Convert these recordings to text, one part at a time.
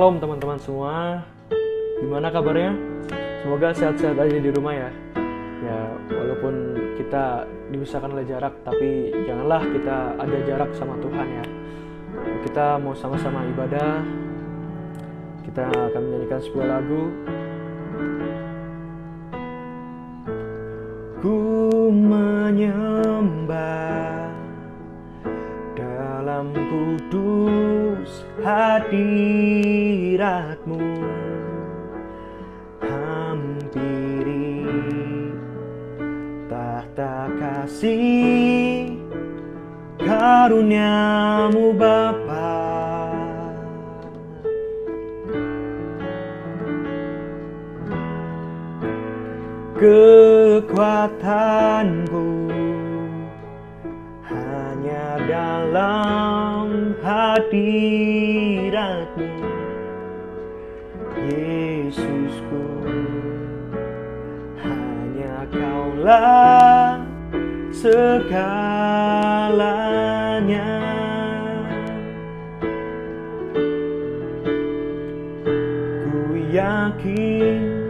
Shalom teman-teman semua. Gimana kabarnya? Semoga sehat-sehat aja di rumah ya. Ya, walaupun kita dipisahkan oleh jarak, tapi janganlah kita ada jarak sama Tuhan ya. Kita mau sama-sama ibadah. Kita akan menyanyikan sebuah lagu. Ku menyembah dalam kudus hadirat-Mu, hampiri tahta kasih karunia-Mu Bapa. Kekuatanku hanya dalam hadirat-Mu, Yesusku. Hanya Kaulah segalanya. Ku yakin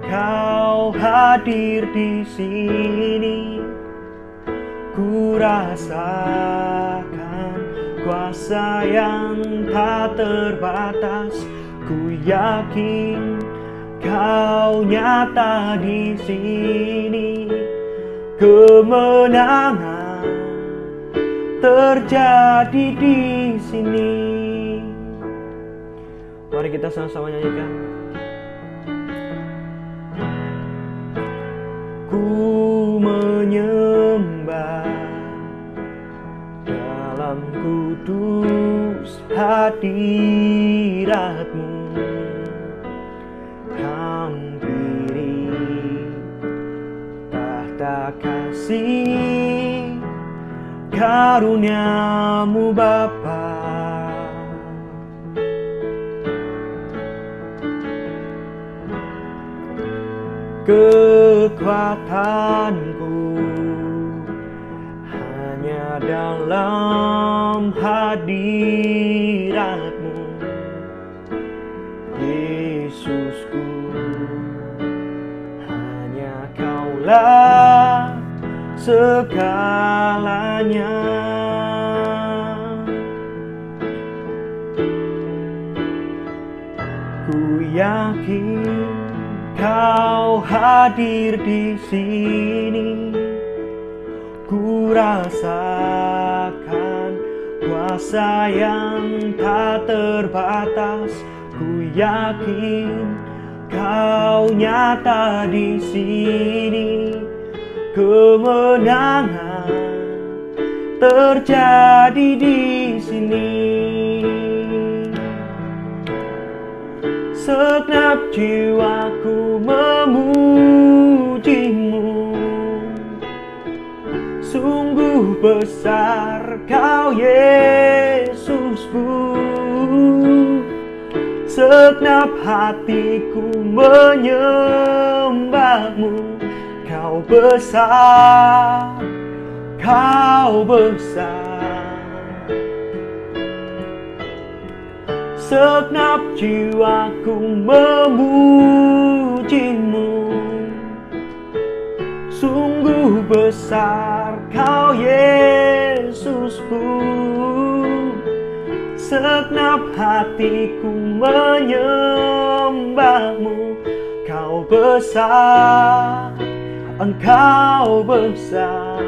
Kau hadir di sini. Ku rasakan kuasa yang tak terbatas. Ku yakin Kau nyata di sini. Kemenangan terjadi di sini. Mari kita sama-sama nyanyikan. Ku menyembah dalam kudus hadirat-Mu, hampiri tahta kasih karunia-Mu Bapa. Kekuatanku hanya dalam hadirat-Mu, Yesusku. Hanya Kaulah segalanya. Ku yakin Kau hadir di sini. Ku rasakan kuasa yang tak terbatas. Ku yakin Kau nyata di sini. Kemenangan terjadi di sini. Segenap jiwaku memuji-Mu. Sungguh besar Kau, Yesusku. Segenap hatiku menyembah-Mu. Kau besar, Kau besar. Segenap jiwaku memuji-Mu. Sungguh besar Kau, Yesusku. Segenap hatiku menyembah-Mu. Kau besar, Engkau besar.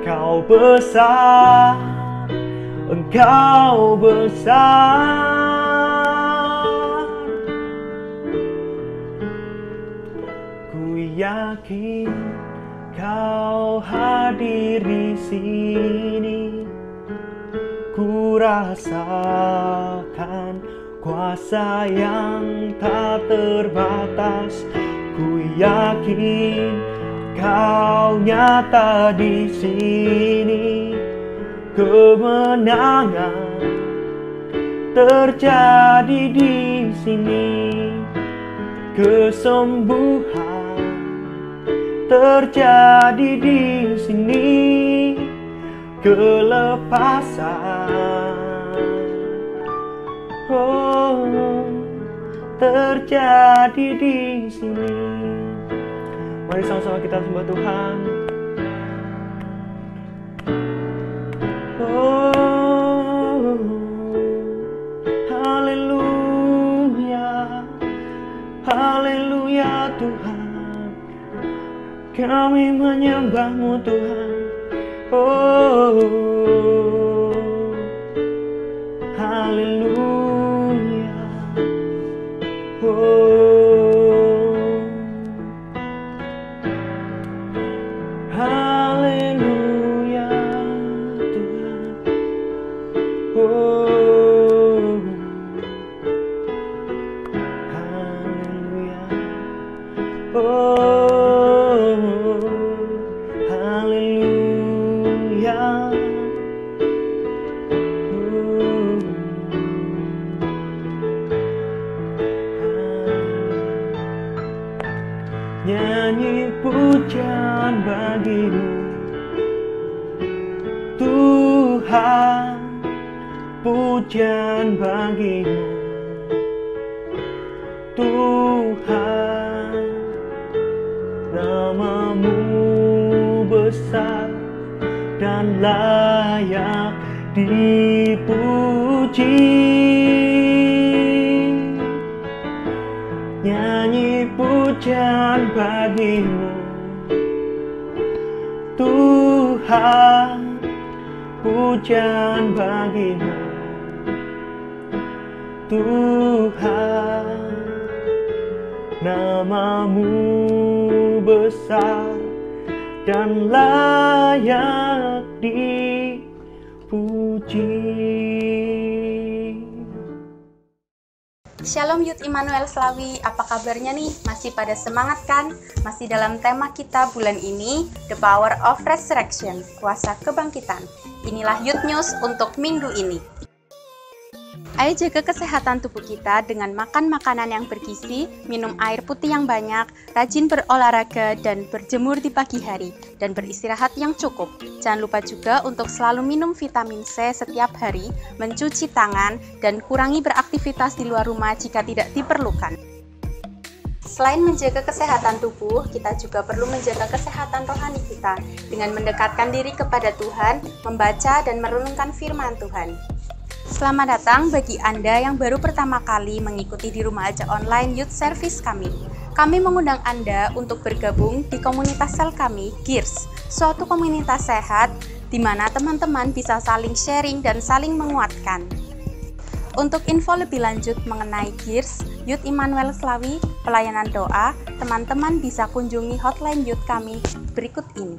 Kau besar, Engkau besar. Ku yakin Kau hadir di sini. Ku rasakan kuasa yang tak terbatas. Ku yakin Kau nyata di sini. Kemenangan terjadi di sini. Kesembuhan terjadi di sini. Kelepasan Oh, terjadi di sini. Mari sama-sama kita sembah Tuhan. Oh, haleluya, haleluya Tuhan, kami menyembah-Mu Tuhan. Oh, haleluya. Oh, haleluya Tuhan. Oh, haleluya. Oh, haleluya. Nyanyi pujian bagi-Mu Tuhan, pujian bagi-Mu Tuhan. Nama-Mu besar dan layak dipuji. Nyanyi pujian bagi-Mu Tuhan, pujian bagi-Mu Tuhan. Nama-Mu besar dan layak dipuji. Shalom Youth Immanuel Slawi, apa kabarnya nih? Masih pada semangat kan? Masih dalam tema kita bulan ini, The Power of Resurrection, kuasa kebangkitan. Inilah Youth News untuk minggu ini. Ayo jaga kesehatan tubuh kita dengan makan makanan yang bergizi, minum air putih yang banyak, rajin berolahraga dan berjemur di pagi hari, dan beristirahat yang cukup. Jangan lupa juga untuk selalu minum vitamin C setiap hari, mencuci tangan, dan kurangi beraktivitas di luar rumah jika tidak diperlukan. Selain menjaga kesehatan tubuh, kita juga perlu menjaga kesehatan rohani kita dengan mendekatkan diri kepada Tuhan, membaca dan merenungkan firman Tuhan. Selamat datang bagi Anda yang baru pertama kali mengikuti di Rumah Aja Online Youth Service kami. Kami mengundang Anda untuk bergabung di komunitas sel kami, GIRS, suatu komunitas sehat di mana teman-teman bisa saling sharing dan saling menguatkan. Untuk info lebih lanjut mengenai GIRS, Youth Immanuel Slawi, pelayanan doa, teman-teman bisa kunjungi hotline youth kami berikut ini.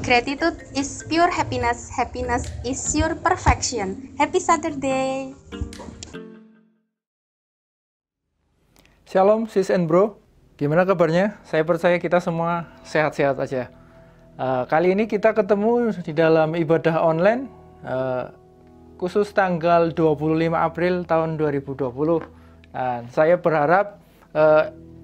Gratitude is pure happiness, happiness is your perfection. Happy Saturday! Shalom sis and bro, gimana kabarnya? Saya percaya kita semua sehat-sehat aja. Kali ini kita ketemu di dalam ibadah online, khusus tanggal 25 April tahun 2020. Dan saya berharap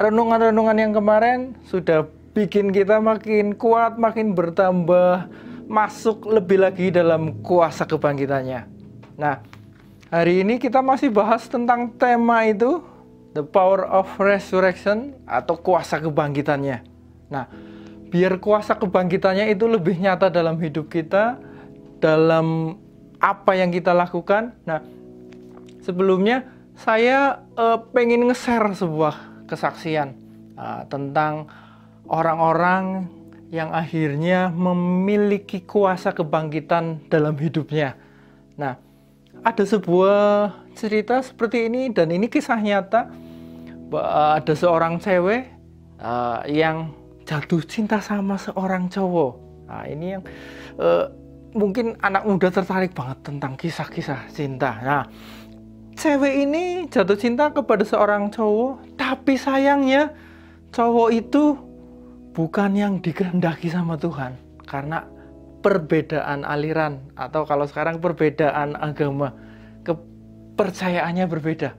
renungan-renungan yang kemarin sudah bikin kita makin kuat, makin bertambah, masuk lebih lagi dalam kuasa kebangkitannya. Nah, hari ini kita masih bahas tentang tema itu, The Power of Resurrection, atau kuasa kebangkitannya. Nah, biar kuasa kebangkitannya itu lebih nyata dalam hidup kita, dalam apa yang kita lakukan. Nah, sebelumnya saya pengen nge-share sebuah kesaksian tentang orang-orang yang akhirnya memiliki kuasa kebangkitan dalam hidupnya. Nah, ada sebuah cerita seperti ini, dan ini kisah nyata. Ada seorang cewek yang jatuh cinta sama seorang cowok. Nah, ini yang mungkin anak muda tertarik banget tentang kisah-kisah cinta. Nah, cewek ini jatuh cinta kepada seorang cowok, tapi sayangnya cowok itu bukan yang dikehendaki sama Tuhan, karena perbedaan aliran, atau kalau sekarang perbedaan agama, kepercayaannya berbeda.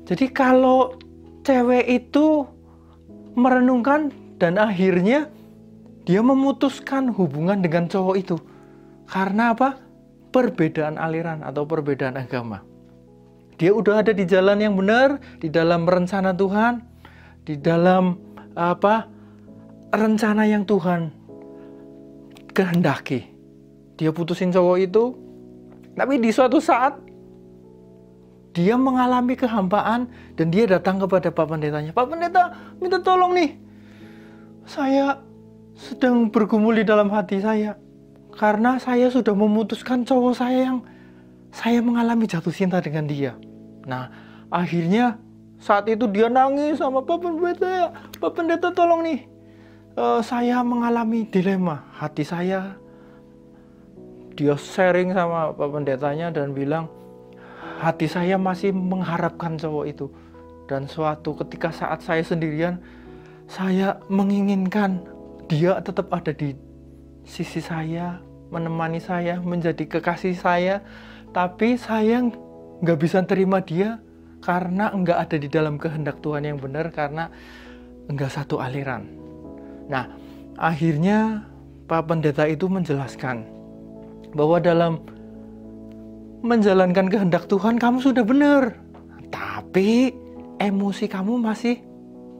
Jadi kalau cewek itu merenungkan dan akhirnya dia memutuskan hubungan dengan cowok itu. Karena apa? Perbedaan aliran atau perbedaan agama. Dia udah ada di jalan yang benar, di dalam rencana Tuhan, di dalam rencana yang Tuhan kehendaki. Dia putusin cowok itu, tapi di suatu saat dia mengalami kehampaan dan dia datang kepada Pak Pendetanya. Pak Pendeta, minta tolong nih. Saya sedang bergumul di dalam hati saya. Karena saya sudah memutuskan cowok saya yang saya mengalami jatuh cinta dengan dia. Nah, akhirnya saat itu dia nangis sama Pak Pendeta. Pak Pendeta tolong nih. Saya mengalami dilema. Hati saya, dia sharing sama Pak Pendetanya dan bilang, hati saya masih mengharapkan cowok itu. Dan suatu ketika saat saya sendirian, saya menginginkan dia tetap ada di sisi saya, menemani saya, menjadi kekasih saya. Tapi saya nggak bisa terima dia karena nggak ada di dalam kehendak Tuhan yang benar, karena nggak satu aliran. Nah, akhirnya Pak Pendeta itu menjelaskan bahwa dalam menjalankan kehendak Tuhan kamu sudah benar, tapi emosi kamu masih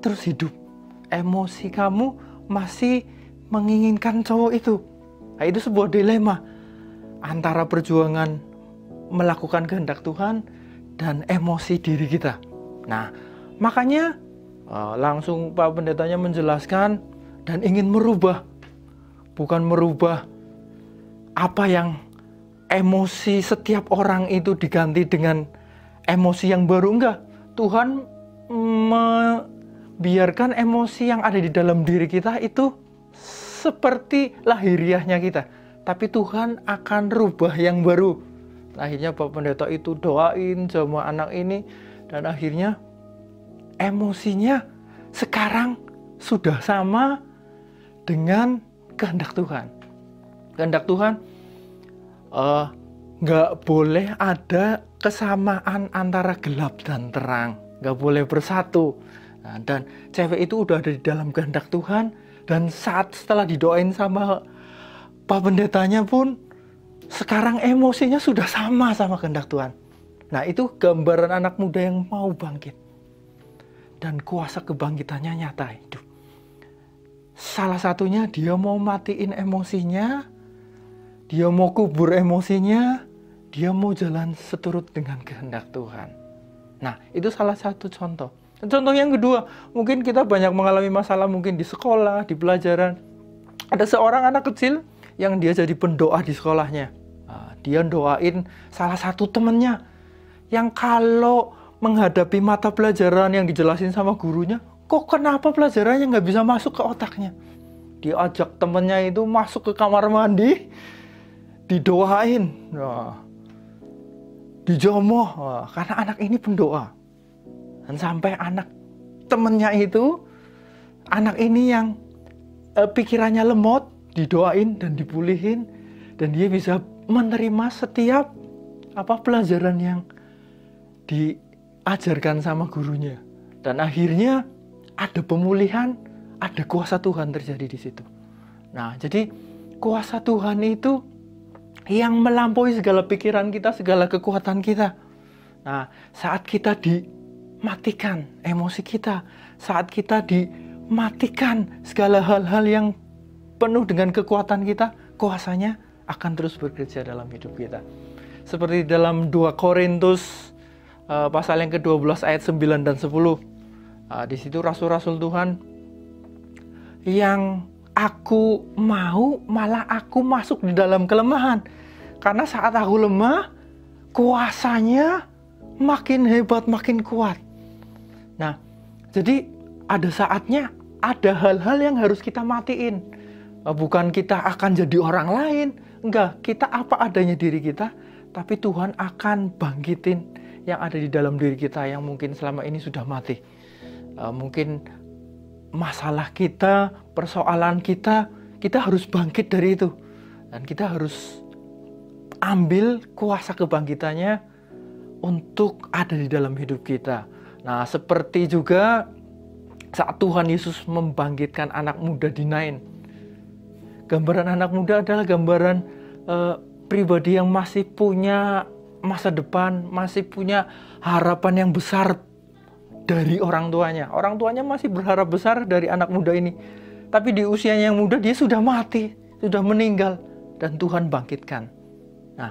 terus hidup. Emosi kamu masih menginginkan cowok itu. Nah, itu sebuah dilema antara perjuangan melakukan kehendak Tuhan dan emosi diri kita. Nah, makanya langsung Pak Pendetanya menjelaskan dan ingin merubah. Bukan merubah apa yang emosi setiap orang itu diganti dengan emosi yang baru, enggak. Tuhan membiarkan emosi yang ada di dalam diri kita itu seperti lahiriahnya kita, tapi Tuhan akan rubah yang baru. Akhirnya Pak Pendeta itu doain sama anak ini, dan akhirnya emosinya sekarang sudah sama dengan kehendak Tuhan. Kehendak Tuhan nggak boleh ada kesamaan antara gelap dan terang, nggak boleh bersatu. Nah, dan cewek itu udah ada di dalam kehendak Tuhan, dan setelah didoain sama Pak Pendetanya pun sekarang emosinya sudah sama kehendak Tuhan. Nah, itu gambaran anak muda yang mau bangkit, dan kuasa kebangkitannya nyata hidup. Salah satunya dia mau matiin emosinya, dia mau kubur emosinya, dia mau jalan seturut dengan kehendak Tuhan. Nah, itu salah satu contoh. Dan contoh yang kedua, mungkin kita banyak mengalami masalah mungkin di sekolah, di pelajaran. Ada seorang anak kecil yang dia jadi pendoa di sekolahnya. Nah, dia doain salah satu temannya yang kalau menghadapi mata pelajaran yang dijelasin sama gurunya, kok kenapa pelajarannya nggak bisa masuk ke otaknya? Dia ajak temennya itu masuk ke kamar mandi, didoain, dijomoh, karena anak ini pendoa. Dan sampai anak temennya itu, anak ini yang pikirannya lemot, didoain dan dipulihin, dan dia bisa menerima setiap pelajaran yang diajarkan sama gurunya. Dan akhirnya ada pemulihan, ada kuasa Tuhan terjadi di situ. Nah, jadi kuasa Tuhan itu yang melampaui segala pikiran kita, segala kekuatan kita. Nah, saat kita dimatikan emosi kita, saat kita dimatikan segala hal-hal yang penuh dengan kekuatan kita, kuasanya akan terus bekerja dalam hidup kita. Seperti dalam 2 Korintus pasal yang ke-12 ayat 9 dan 10. Di situ rasul-rasul Tuhan yang aku mau, malah aku masuk di dalam kelemahan. Karena saat aku lemah, kuasanya makin hebat, makin kuat. Nah, jadi ada saatnya ada hal-hal yang harus kita matiin. Bukan kita akan jadi orang lain, enggak, kita apa adanya diri kita, tapi Tuhan akan bangkitin yang ada di dalam diri kita yang mungkin selama ini sudah mati. Mungkin masalah kita, persoalan kita harus bangkit dari itu. Dan kita harus ambil kuasa kebangkitannya untuk ada di dalam hidup kita. Nah, seperti juga saat Tuhan Yesus membangkitkan anak muda di Nain. Gambaran anak muda adalah gambaran pribadi yang masih punya masa depan, masih punya harapan yang besar dari orang tuanya. Orang tuanya masih berharap besar dari anak muda ini. Tapi di usianya yang muda dia sudah mati, sudah meninggal, dan Tuhan bangkitkan. Nah,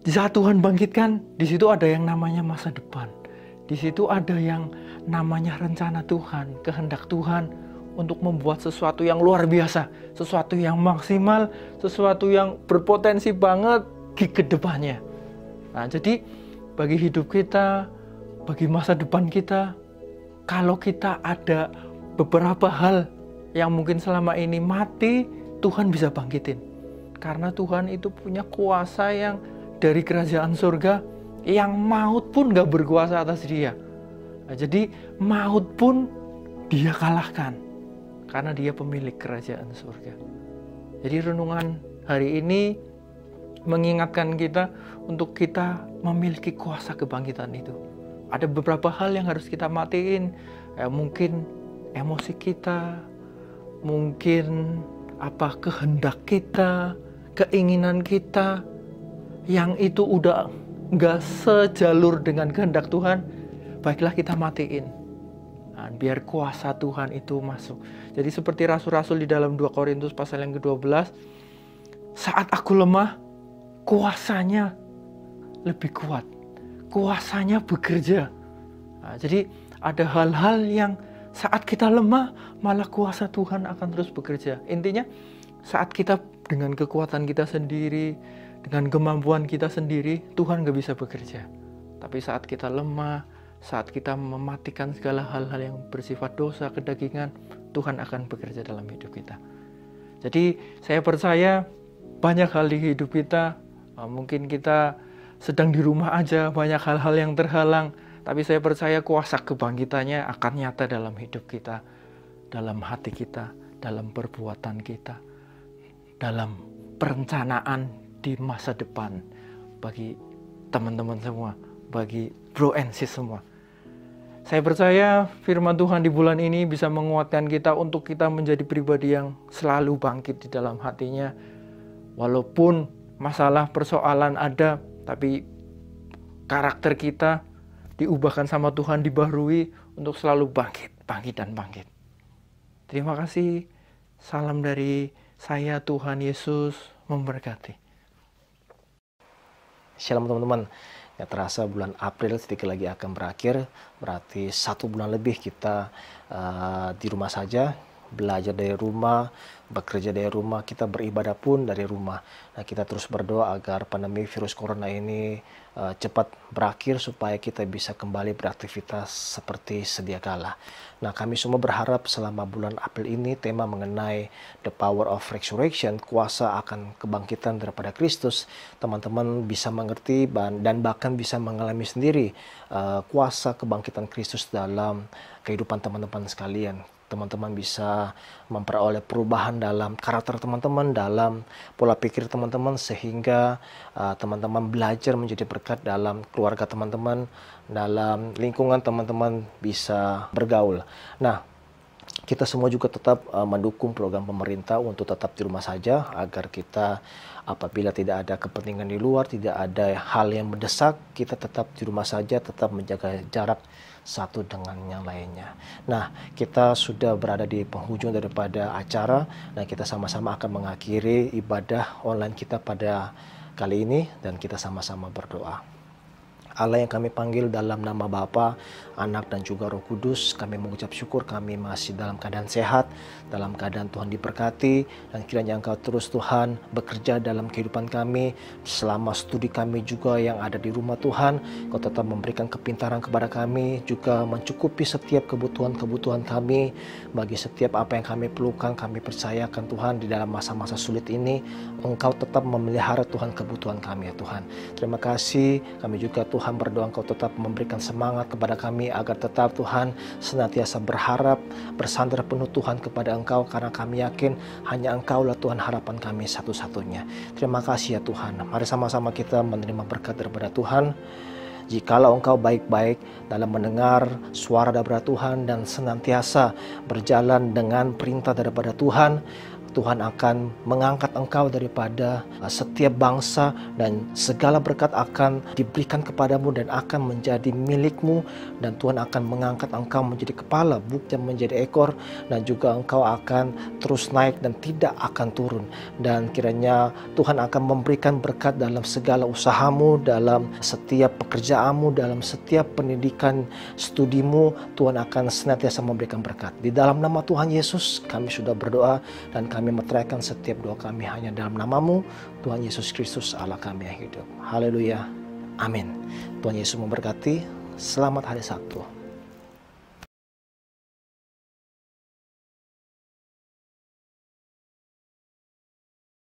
di saat Tuhan bangkitkan, di situ ada yang namanya masa depan. Di situ ada yang namanya rencana Tuhan, kehendak Tuhan untuk membuat sesuatu yang luar biasa, sesuatu yang maksimal, sesuatu yang berpotensi banget di kedepannya. Nah, jadi bagi hidup kita, bagi masa depan kita, kalau kita ada beberapa hal yang mungkin selama ini mati, Tuhan bisa bangkitin. Karena Tuhan itu punya kuasa yang dari kerajaan surga, yang maut pun gak berkuasa atas dia. Nah, jadi maut pun dia kalahkan. Karena dia pemilik kerajaan surga. Jadi renungan hari ini mengingatkan kita untuk kita memiliki kuasa kebangkitan itu. Ada beberapa hal yang harus kita matiin. Mungkin emosi kita, mungkin kehendak kita, keinginan kita, yang itu udah gak sejalur dengan kehendak Tuhan, baiklah kita matiin. Biar kuasa Tuhan itu masuk. Jadi seperti rasul-rasul di dalam 2 Korintus pasal yang ke-12, saat aku lemah, kuasanya lebih kuat. Kuasanya bekerja. Nah, jadi ada hal-hal yang saat kita lemah, malah kuasa Tuhan akan terus bekerja. Intinya saat kita dengan kekuatan kita sendiri, dengan kemampuan kita sendiri, Tuhan gak bisa bekerja. Tapi saat kita lemah, saat kita mematikan segala hal-hal yang bersifat dosa, kedagingan, Tuhan akan bekerja dalam hidup kita. Jadi saya percaya banyak hal di hidup kita, mungkin kita sedang di rumah aja, banyak hal-hal yang terhalang, tapi saya percaya kuasa kebangkitannya akan nyata dalam hidup kita, dalam hati kita, dalam perbuatan kita, dalam perencanaan di masa depan bagi teman-teman semua, bagi bro and sis semua. Saya percaya firman Tuhan di bulan ini bisa menguatkan kita untuk kita menjadi pribadi yang selalu bangkit di dalam hatinya. Walaupun masalah persoalan ada, tapi karakter kita diubahkan sama Tuhan, dibaharui untuk selalu bangkit. Terima kasih. Salam dari saya, Tuhan Yesus memberkati. Shalom teman-teman. Gak terasa bulan April sedikit lagi akan berakhir. Berarti 1 bulan lebih kita di rumah saja. Belajar dari rumah, bekerja dari rumah, kita beribadah pun dari rumah. Nah, kita terus berdoa agar pandemi virus corona ini cepat berakhir supaya kita bisa kembali beraktivitas seperti sedia kala. Nah, kami semua berharap selama bulan April ini tema mengenai The Power of Resurrection, kuasa akan kebangkitan daripada Kristus, teman-teman bisa mengerti dan bahkan bisa mengalami sendiri kuasa kebangkitan Kristus dalam kehidupan teman-teman sekalian. Teman-teman bisa memperoleh perubahan dalam karakter teman-teman, dalam pola pikir teman-teman, sehingga teman-teman belajar menjadi berkat dalam keluarga teman-teman, dalam lingkungan teman-teman bisa bergaul. Nah, kita semua juga tetap mendukung program pemerintah untuk tetap di rumah saja, agar kita apabila tidak ada kepentingan di luar, tidak ada hal yang mendesak, kita tetap di rumah saja, tetap menjaga jarak satu dengan yang lainnya. Nah, kita sudah berada di penghujung daripada acara. Nah, kita sama-sama akan mengakhiri ibadah online kita pada kali ini, dan kita sama-sama berdoa. Allah yang kami panggil dalam nama Bapa, Anak, dan juga Roh Kudus, kami mengucap syukur kami masih dalam keadaan sehat, dalam keadaan Tuhan diberkati, dan kiranya Engkau terus Tuhan bekerja dalam kehidupan kami, selama studi kami juga yang ada di rumah Tuhan, Kau tetap memberikan kepintaran kepada kami, juga mencukupi setiap kebutuhan-kebutuhan kami, bagi setiap apa yang kami perlukan, kami percayakan Tuhan di dalam masa-masa sulit ini, Engkau tetap memelihara Tuhan kebutuhan kami ya Tuhan. Terima kasih, kami juga Tuhan berdoa Engkau tetap memberikan semangat kepada kami agar tetap Tuhan senantiasa berharap, bersandar penuh Tuhan kepada Engkau, karena kami yakin hanya Engkau lah Tuhan harapan kami satu-satunya. Terima kasih ya Tuhan. Mari sama-sama kita menerima berkat daripada Tuhan. Jikalau engkau baik-baik dalam mendengar suara daripada Tuhan dan senantiasa berjalan dengan perintah daripada Tuhan, Tuhan akan mengangkat engkau daripada setiap bangsa, dan segala berkat akan diberikan kepadamu dan akan menjadi milikmu, dan Tuhan akan mengangkat engkau menjadi kepala, bukan menjadi ekor, dan juga engkau akan terus naik dan tidak akan turun. Dan kiranya Tuhan akan memberikan berkat dalam segala usahamu, dalam setiap pekerjaanmu, dalam setiap pendidikan studimu. Tuhan akan senantiasa memberikan berkat. Di dalam nama Tuhan Yesus kami sudah berdoa, dan kami meteraikan setiap doa kami hanya dalam namamu, Tuhan Yesus Kristus Allah kami yang hidup. Haleluya. Amin. Tuhan Yesus memberkati. Selamat hari Sabtu.